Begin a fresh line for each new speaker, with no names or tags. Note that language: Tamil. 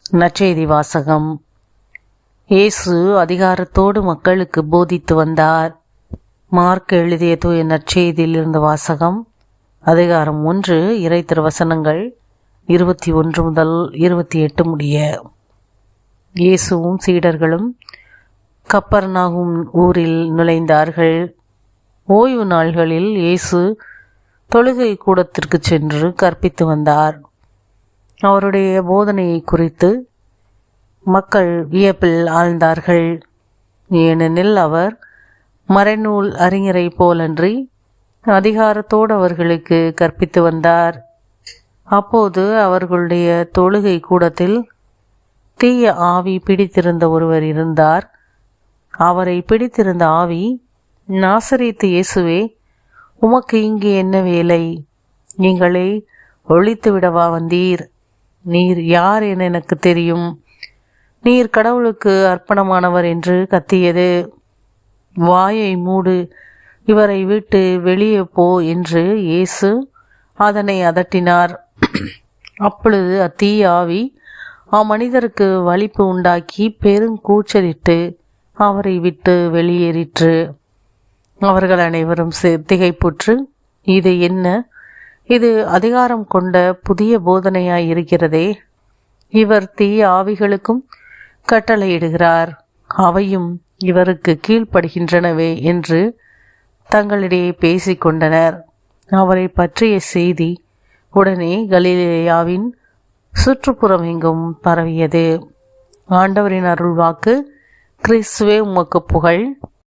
நற்செய்தி வாசகம். இயேசு அதிகாரத்தோடு மக்களுக்கு போதித்து வந்தார். மார்க் எழுதிய தூய நற்செய்தியில் இருந்த வாசகம். அதிகாரம் 1, இறை திருவசனங்கள் 21 முதல் 28 முடிய. இயேசுவும் சீடர்களும் கப்பர்நாகும் ஊரில் நுழைந்தார்கள். ஓய்வு நாள்களில் இயேசு தொழுகை கூடத்திற்கு சென்று கற்பித்து வந்தார். அவருடைய போதனையை குறித்து மக்கள் வியப்பில் ஆழ்ந்தார்கள். ஏனெனில் அவர் மறைநூல் அறிஞரை போலன்றி அதிகாரத்தோடு அவர்களுக்கு கற்பித்து வந்தார். அப்போது அவர்களுடைய தொழுகை கூடத்தில் தீய ஆவி பிடித்திருந்த ஒருவர் இருந்தார். அவரை பிடித்திருந்த ஆவி, நாசரேத்து இயேசுவே, உமக்கு இங்கே என்ன வேலை? நீங்களை ஒழித்து விடவா வந்தீர்? நீர் யார் என எனக்கு தெரியும். நீர் கடவுளுக்கு அர்ப்பணமானவர் என்று கத்தியது. வாயை மூடு, இவரை விட்டு வெளியே போ என்று இயேசு அதனை அதட்டினார். அப்பொழுது அத்தீய ஆவி அம்மனிதருக்கு வலிப்பு உண்டாக்கி பெருங்கூச்சலிட்டு அவரை விட்டு வெளியேறிற்று. அவர்கள் அனைவரும் திகைப்புற்று, இது என்ன? இது அதிகாரம் கொண்ட புதிய போதனையாய் இருக்கிறதே. இவர் தீய ஆவிகளுக்கும் கட்டளையிடுகிறார், அவையும் இவருக்கு கீழ்ப்படுகின்றனவே என்று தங்களிடையே பேசிக்கொண்டனர். அவரை பற்றிய செய்தி உடனே கலிலேயாவின் சுற்றுப்புறம் எங்கும் பரவியது. ஆண்டவரின் அருள்வாக்கு. கிறிஸ்துவே உமக்கு புகழ்.